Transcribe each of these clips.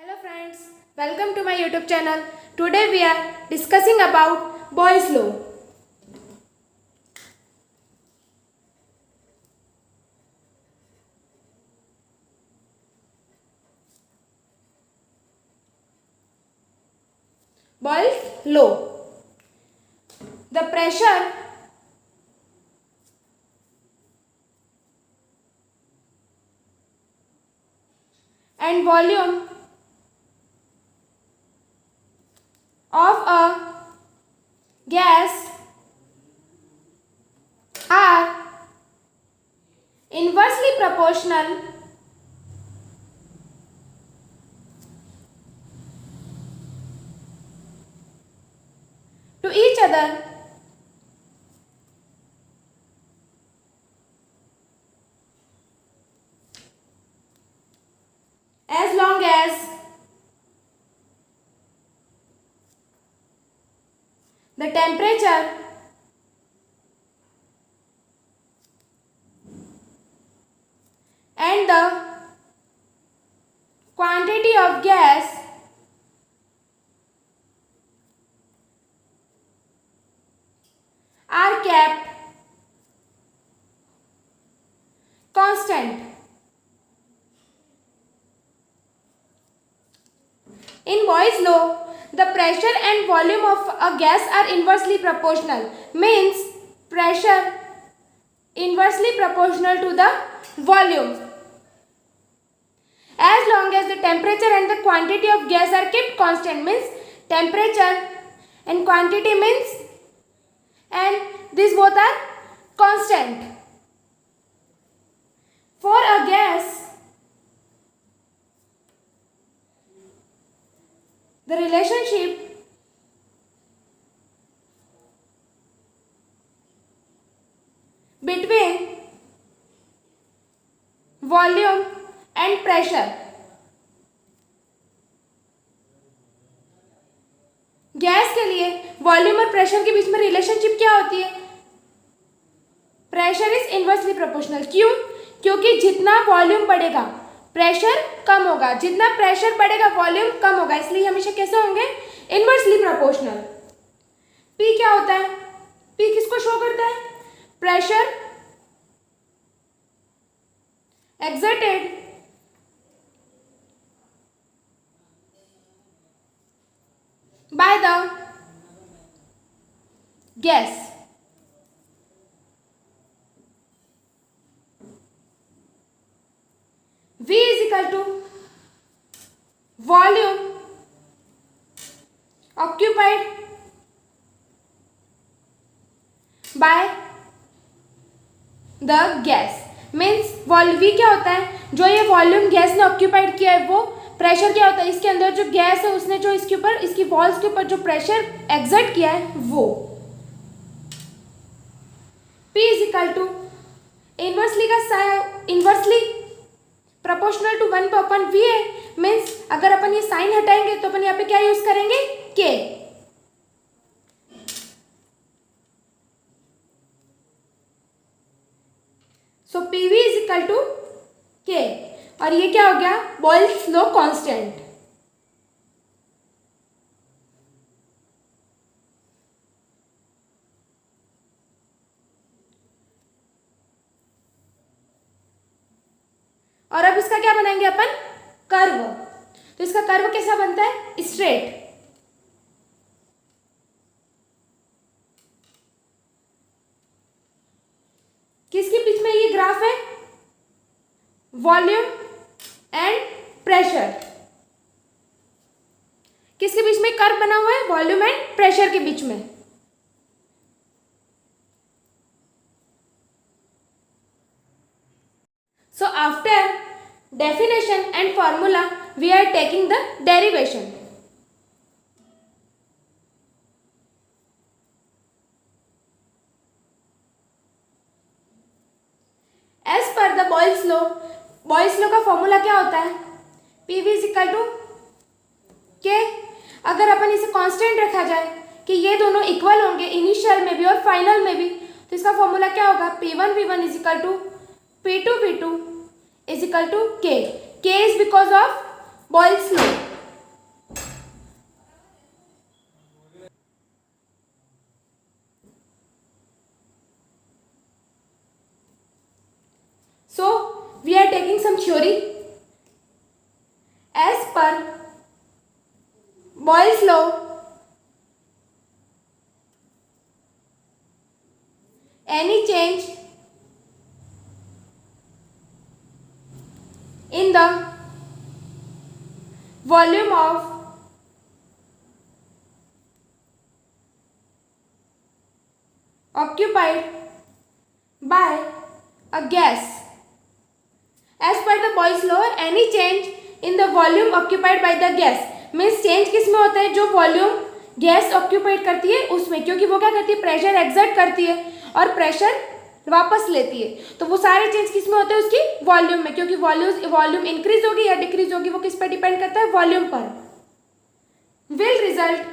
Hello friends, welcome to my YouTube channel. Today we are discussing about Boyle's law. Boyle's law. The pressure and volume of a gas are inversely proportional to each other as long as the temperature and the quantity of gas are kept constant. In Boyle's law, the pressure and volume of a gas are inversely proportional. Means pressure inversely proportional to the volume. As long as the temperature and the quantity of gas are kept constant, means temperature and quantity means, and these both are constant. For a gas, the relationship between volume and pressure, gas के लिए volume और pressure के बीच में relationship क्या होती है? Pressure is inversely proportional. क्यों? क्योंकि जितना वॉल्यूम बढ़ेगा प्रेशर कम होगा, जितना प्रेशर बढ़ेगा वॉल्यूम कम होगा, इसलिए हमेशा कैसे होंगे? Inversely proportional. पी क्या होता है? पी किसको शो करता है? Pressure exerted by the gas. V is equal to volume occupied by the gas. Means V क्या होता है? जो ये वॉल्यूम गैस ने ऑक्यूपाइड किया है वो प्रेशर क्या होता है? इसके अंदर जो गैस है उसने जो इसके ऊपर, इसकी वॉल्स के ऊपर जो प्रेशर एक्सर्ट किया है वो. P is equal to inversely का इनवर्सली प्रोपोर्शनल टू 1/V है. मीन्स अगर अपन ये साइन हटाएंगे तो अपन यहाँ पे क्या यूज करेंगे? K. So PV is equal to K. और ये क्या हो गया? Boyle's law constant. और अब इसका क्या बनाएंगे अपन? कर्व. तो इसका कर्व कैसा बनता है? स्ट्रेट. किसके बीच में ये ग्राफ है? Volume and pressure. किसके बीच में कर्व बना हुआ है? वॉल्यूम एंड प्रेशर के बीच में. So after definition and formula, we are taking the derivation. As per the Boyle's law का फॉर्मूला क्या होता है? PV is equal to K. अगर अपन इसे कांस्टेंट रखा जाए कि ये दोनों इक्वल होंगे इनिशियल में भी और फाइनल में भी, तो इसका फॉर्मूला क्या होगा? P1V1 is equal to P2V2 is equal to K. K is because of Boyle's law. So we are taking some theory. As per Boyle's law, any change in the volume of occupied by a gas, as per the Boyle's law, any change in the volume occupied by the gas means change किस में होता है, जो volume gas occupied करती है उसमें, क्योंकि वो क्या करती है, प्रेशर एक्सर्ट करती है और प्रेशर वापस लेती है, तो वो सारे चेंज किस में होते हैं, उसकी वॉल्यूम में, क्योंकि वॉल्यूम इंक्रीज होगी या डिक्रीज होगी वो किस पर डिपेंड करता है, वॉल्यूम पर, will result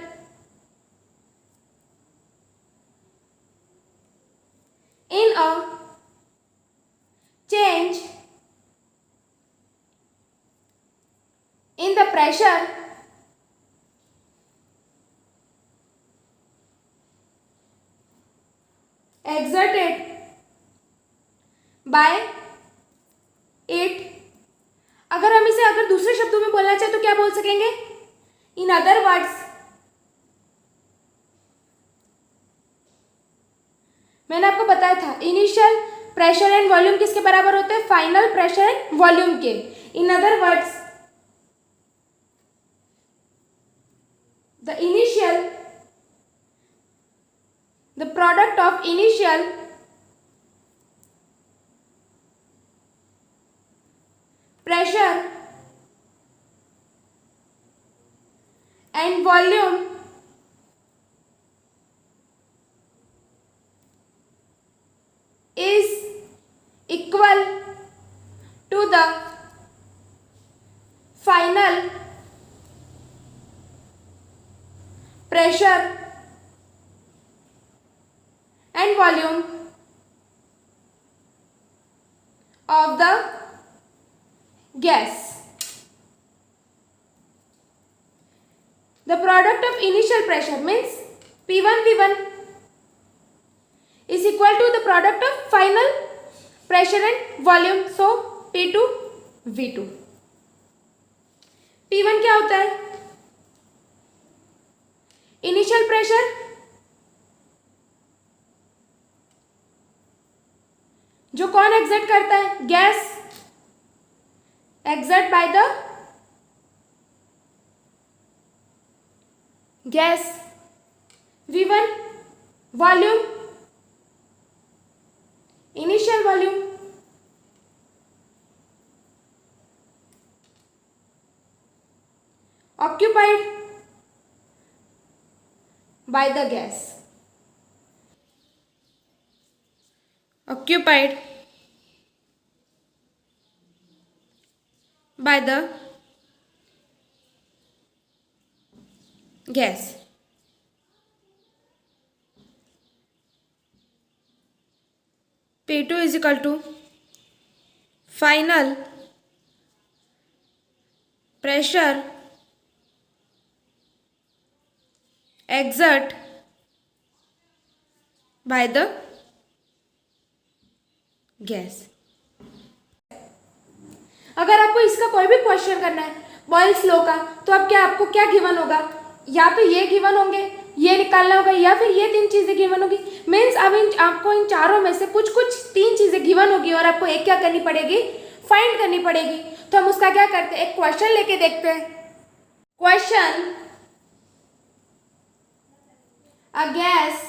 in a change in the pressure exerted by it. अगर हम इसे अगर दूसरे शब्दों में बोलना चाहे तो क्या बोल सकेंगे, इन अदर वर्ड्स, मैंने आपको बताया था इनिशियल प्रेशर एंड वॉल्यूम किसके बराबर होते हैं, फाइनल प्रेशर एंड वॉल्यूम के. In other words the product of initial pressure and volume is equal to the final pressure and volume of the gas. The product of initial pressure means P1 V1 is equal to the product of final pressure and volume, so P2 V2. P1 क्या होता है, initial pressure, जो कौन exert करता है, gas exert by the gas. V1 volume, initial volume, occupied by the gas, occupied by the gas. P2 is equal to final pressure exert by the gas. अगर आपको इसका कोई भी क्वेश्चन करना है बॉयल्स लॉ का, तो अब क्या आपको क्या गिवन होगा, या तो ये गिवन होंगे, ये निकालना होगा, या फिर ये तीन चीजें गिवन होगी. मीन्स अब आपको इन चारों में से कुछ तीन चीजें गिवन होगी और आपको एक क्या करनी पड़ेगी, फाइंड करनी पड़ेगी. तो हम उसका क्या करते हैं, एक क्वेश्चन लेके देखते हैं. Question, a gas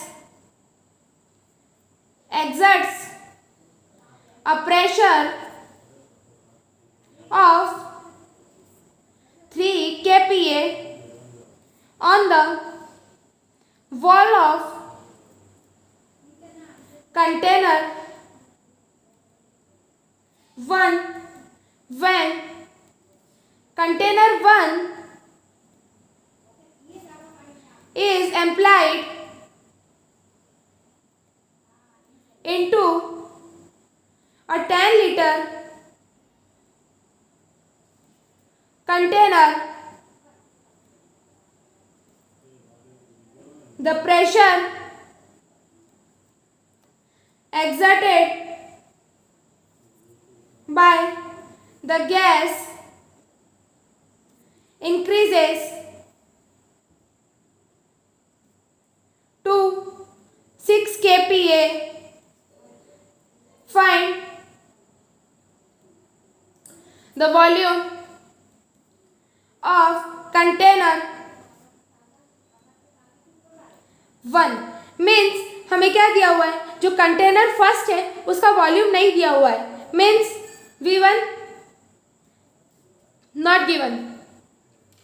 exerts a pressure of 3 kPa on the wall of container 1 when container 1 is applied into a 10-liter container. The pressure exerted by the gas increases to 6 kPa, find the volume of container 1। Means हमें क्या दिया हुआ है, जो container first है उसका volume नहीं दिया हुआ है, मीन्स V1 नॉट गिवन।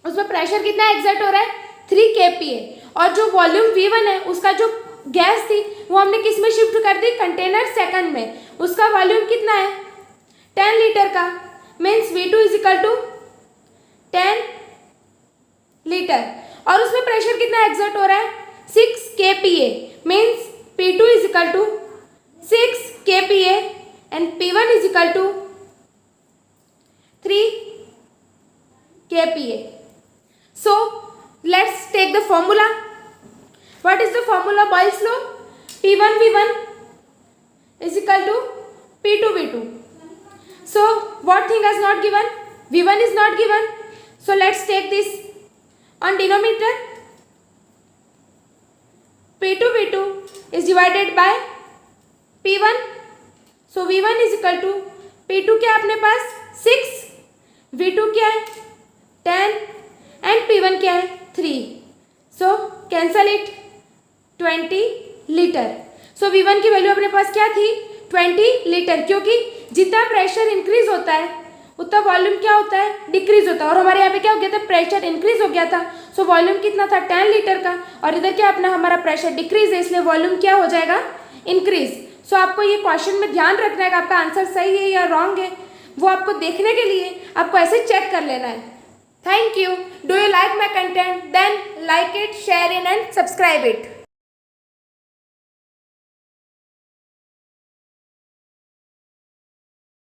उसमें प्रेशर कितना एग्जर्ट हो रहा है 3 kPa, और जो वॉल्यूम V1 है उसका जो गैस थी वो हमने किस में शिफ्ट कर दी, कंटेनर सेकंड में, उसका वॉल्यूम कितना है 10 लीटर का, means V2 is equal to 10 litre, और उसमें प्रेशर कितना एग्जर्ट हो रहा है 6 kPa, means P2 is equal to 6 kPa and P1 is equal to 3 kPa. So let's take the formula. What is the formula of Boyle's law? P1 V1 is equal to P2 V2. So what thing is not given? V1 is not given. So let's take this on denominator. P2 V2 is divided by P1. So V1 is equal to P2 क्या अपने पास 6, V2 क्या है 10 and P1 क्या है 3. So cancel it 20 litre. So V1 की value अपने पास क्या थी 20 लीटर, क्योंकि जितना प्रेशर इंक्रीज होता है उतना वॉल्यूम क्या होता है डिक्रीज होता है, और हमारे यहाँ पे क्या हो गया था प्रेशर इंक्रीज हो गया था, सो वॉल्यूम कितना था 10 लीटर का, और इधर क्या अपना हमारा प्रेशर डिक्रीज है इसलिए वॉल्यूम क्या हो जाएगा इंक्रीज. सो आपको ये क्वेश्चन में ध्यान रखना है कि आपका आंसर सही है या रॉन्ग है, वो आपको देखने के लिए आपको ऐसे चेक कर लेना है. Thank you. Do you like my content? Then like it, share it and subscribe it.